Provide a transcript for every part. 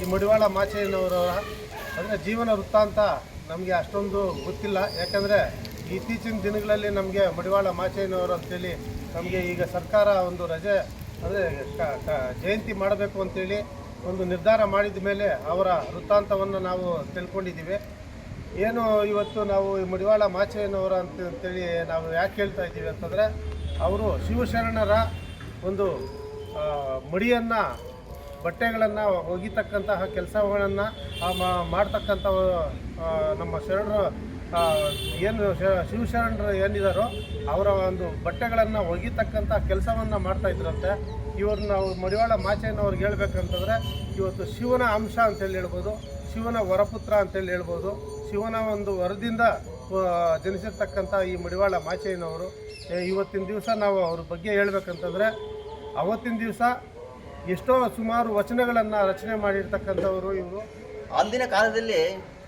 ಈ ಮಡಿವಾಳ ಮಾಚಯ್ಯನವರ ಅಂದರೆ ಜೀವನ ವೃತ್ತಾಂತ ನಮಗೆ ಅಷ್ಟೊಂದು ಗೊತ್ತಿಲ್ಲ. ಯಾಕಂದರೆ ಇತ್ತೀಚಿನ ದಿನಗಳಲ್ಲಿ ನಮಗೆ ಮಡಿವಾಳ ಮಾಚಯ್ಯನವರು ಅಂತೇಳಿ ನಮಗೆ ಈಗ ಸರ್ಕಾರ ಒಂದು ರಜೆ ಅಂದರೆ ಜಯಂತಿ ಮಾಡಬೇಕು ಅಂತೇಳಿ ಒಂದು ನಿರ್ಧಾರ ಮಾಡಿದ ಮೇಲೆ ಅವರ ವೃತ್ತಾಂತವನ್ನು ನಾವು ತಿಳ್ಕೊಂಡಿದ್ದೀವಿ. ಏನು ಇವತ್ತು ನಾವು ಈ ಮಡಿವಾಳ ಮಾಚಯ್ಯನವರ ಅಂತೇಳಿ ನಾವು ಯಾಕೆ ಹೇಳ್ತಾ ಇದ್ದೀವಿ ಅಂತಂದರೆ, ಅವರು ಶಿವಶರಣರ ಒಂದು ಮಡಿಯನ್ನು ಬಟ್ಟೆಗಳನ್ನು ಒಗಿತಕ್ಕಂತಹ ಕೆಲಸಗಳನ್ನು ಮಾಡ್ತಕ್ಕಂಥ ನಮ್ಮ ಶರಣರು ಏನು ಶಿವಶರಣರು ಏನಿದ್ದಾರೋ ಅವರ ಒಂದು ಬಟ್ಟೆಗಳನ್ನು ಒಗಿತಕ್ಕಂಥ ಕೆಲಸವನ್ನು ಮಾಡ್ತಾಯಿದ್ರಂತೆ. ಇವ್ರನ್ನ ನಾವು ಮಡಿವಾಳ ಮಾಚಯ್ಯನವ್ರಿಗೆ ಹೇಳ್ಬೇಕಂತಂದರೆ ಇವತ್ತು ಶಿವನ ಅಂಶ ಅಂತೇಳಿ ಹೇಳ್ಬೋದು, ಶಿವನ ವರಪುತ್ರ ಅಂತೇಳಿ ಹೇಳ್ಬೋದು. ಶಿವನ ಒಂದು ವರದಿಂದ ಜನಿಸಿರ್ತಕ್ಕಂಥ ಈ ಮಡಿವಾಳ ಮಾಚಯ್ಯನವರು ಇವತ್ತಿನ ದಿವಸ ನಾವು ಅವ್ರ ಬಗ್ಗೆ ಹೇಳ್ಬೇಕಂತಂದರೆ, ಅವತ್ತಿನ ದಿವಸ ಎಷ್ಟೋ ಸುಮಾರು ವಚನಗಳನ್ನು ರಚನೆ ಮಾಡಿರ್ತಕ್ಕಂಥವರು ಇವರು. ಅಂದಿನ ಕಾಲದಲ್ಲಿ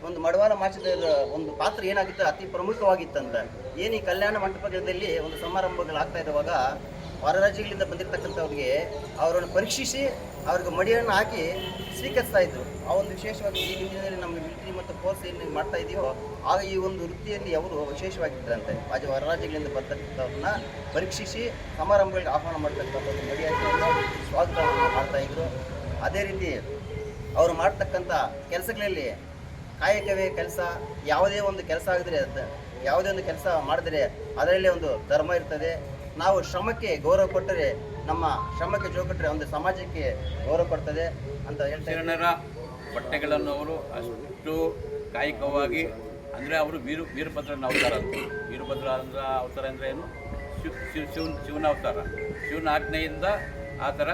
ಒಂದು ಮಡಿವಾಳ ಮಾಚಯ್ಯನವರ ಒಂದು ಪಾತ್ರ ಏನಾಗಿತ್ತು, ಅತಿ ಪ್ರಮುಖವಾಗಿತ್ತಂತ. ಏನು ಈ ಕಲ್ಯಾಣ ಮಂಟಪದಲ್ಲಿ ಒಂದು ಸಮಾರಂಭಗಳಾಗ್ತಾ ಇರುವಾಗ ಹೊರ ರಾಜ್ಯಗಳಿಂದ ಬಂದಿರತಕ್ಕಂಥವ್ರಿಗೆ ಅವರನ್ನು ಪರೀಕ್ಷಿಸಿ ಅವ್ರಿಗೆ ಮಡಿಯನ್ನು ಹಾಕಿ ಸ್ವೀಕರಿಸ್ತಾ ಇದ್ರು. ಆ ಒಂದು ವಿಶೇಷವಾಗಿ ಈ ದಿನದಲ್ಲಿ ನಮ್ಮ ಮಿಲಿಟರಿ ಮತ್ತು ಫೋರ್ಸ್ ಏನು ಮಾಡ್ತಾ ಇದೆಯೋ ಆಗ ಈ ಒಂದು ವೃತ್ತಿಯಲ್ಲಿ ಅವರು ವಿಶೇಷವಾಗಿದ್ದರಂತೆ. ಹೊರ ರಾಜ್ಯಗಳಿಂದ ಬರ್ತಕ್ಕಂಥವ್ರನ್ನ ಪರೀಕ್ಷಿಸಿ ಸಮಾರಂಭಗಳಿಗೆ ಆಹ್ವಾನ ಮಾಡ್ತಕ್ಕಂಥ ಒಂದು ಮಡಿಯನ್ನು ಸ್ವಾಗತವನ್ನು ಮಾಡ್ತಾಯಿದ್ರು. ಅದೇ ರೀತಿ ಅವರು ಮಾಡ್ತಕ್ಕಂಥ ಕೆಲಸಗಳಲ್ಲಿ ಕಾಯಕವೇ ಕೆಲಸ, ಯಾವುದೇ ಒಂದು ಕೆಲಸ ಆಗಿದ್ರೆ ಯಾವುದೇ ಒಂದು ಕೆಲಸ ಮಾಡಿದ್ರೆ ಅದರಲ್ಲೇ ಒಂದು ಧರ್ಮ ಇರ್ತದೆ. ನಾವು ಶ್ರಮಕ್ಕೆ ಗೌರವ ಕೊಟ್ಟರೆ, ನಮ್ಮ ಶ್ರಮಕ್ಕೆ ಜೋ ಕೊಟ್ಟರೆ ಒಂದು ಸಮಾಜಕ್ಕೆ ಗೌರವ ಕೊಡ್ತದೆ ಅಂತ ಹೇಳ್ತಾರೆ. ಶರಣರ ಬಟ್ಟೆಗಳನ್ನು ಅವರು ಅಷ್ಟು ಕಾಯಿಕವಾಗಿ ಅಂದರೆ ಅವರು ವೀರಭದ್ರನ ಅವತಾರ ಅಂತ. ವೀರಭದ್ರ ಅವತಾರ ಅಂದರೆ ಏನು? ಶಿವನ ಅವತಾರ, ಶಿವನ ಆಜ್ಞೆಯಿಂದ ಆ ಥರ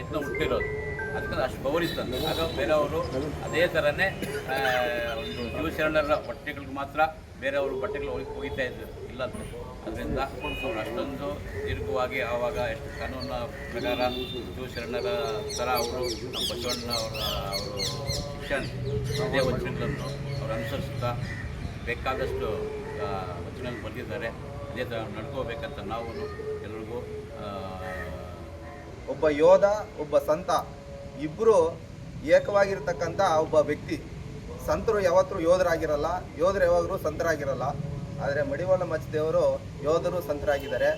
ಯತ್ನ ಹುಟ್ಟಿರೋದು. ಅದಕ್ಕೆ ಅಷ್ಟು ಗೌರವಿಸ್ತಂತೆ. ಆಗ ಬೇರೆಯವರು ಅದೇ ಥರನೇ ಒಂದು ಶಿವಶರಣರ ಬಟ್ಟೆಗಳಿಗೆ ಮಾತ್ರ ಬೇರೆಯವರು ಬಟ್ಟೆಗಳು ಒಗಿತಾ ಇದ್ರು ಇಲ್ಲ ಅಂತ. ಅದರಿಂದ ಅವರು ಅಷ್ಟೊಂದು ದೀರ್ಘವಾಗಿ ಆವಾಗ ಎಷ್ಟು ಕಾನೂನಿನ ಪ್ರಕಾರ ಶಿವಶರಣರ ಥರ ಅವರು ನಮ್ಮ ಬಸವಣ್ಣ ಅವರು ಶಿಕ್ಷಣ ಅದೇ ವಚನಗಳನ್ನು ಅವರು ಅನುಸರಿಸುತ್ತಾ ಬೇಕಾದಷ್ಟು ವಚನಗಳು ಬರೆದಿದ್ದಾರೆ. ಅದೇ ಥರ ನಡ್ಕೋಬೇಕಂತ ನಾವು ಎಲ್ಲರಿಗೂ ಒಬ್ಬ ಯೋಧ, ಒಬ್ಬ ಸಂತ ಇಬ್ಬರು ಏಕವಾಗಿರ್ತಕ್ಕಂಥ ಒಬ್ಬ ವ್ಯಕ್ತಿ. ಸಂತರು ಯಾವತ್ತೂ ಯೋಧರಾಗಿರಲ್ಲ, ಯೋಧರು ಯಾವಾಗಲೂ ಸಂತರಾಗಿರಲ್ಲ. ಆದರೆ ಮಡಿವಾಳ ಮಾಚಯ್ಯನವರು ಯೋಧರು ಸಂತರಾಗಿದ್ದಾರೆ,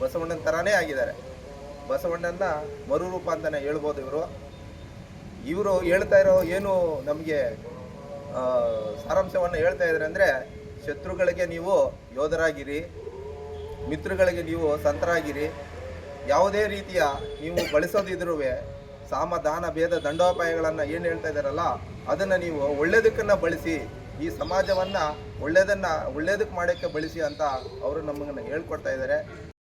ಬಸವಣ್ಣನ ಥರನೇ ಆಗಿದ್ದಾರೆ. ಬಸವಣ್ಣನ ಮರುರೂಪ ಅಂತಲೇ ಹೇಳ್ಬೋದು. ಇವರು ಹೇಳ್ತಾ ಇರೋ ಏನು ನಮಗೆ ಸಾರಾಂಶವನ್ನು ಹೇಳ್ತಾ ಇದ್ದಾರೆ ಅಂದರೆ, ಶತ್ರುಗಳಿಗೆ ನೀವು ಯೋಧರಾಗಿರಿ, ಮಿತ್ರಗಳಿಗೆ ನೀವು ಸಂತರಾಗಿರಿ. ಯಾವುದೇ ರೀತಿಯ ನೀವು ಬಳಸೋದಿದ್ರೂ ಸಾಮ ದಾನ ಭೇದ ದಂಡೋಪಾಯಗಳನ್ನು ಏನು ಹೇಳ್ತಾ ಇದ್ದಾರಲ್ಲ ಅದನ್ನು ನೀವು ಒಳ್ಳೆಯದಕ್ಕನ್ನು ಬಳಸಿ, ಈ ಸಮಾಜವನ್ನು ಒಳ್ಳೆಯದಕ್ಕೆ ಮಾಡೋಕ್ಕೆ ಬಳಸಿ ಅಂತ ಅವರು ನಮಗೆ ಹೇಳ್ಕೊಡ್ತಾ ಇದ್ದಾರೆ.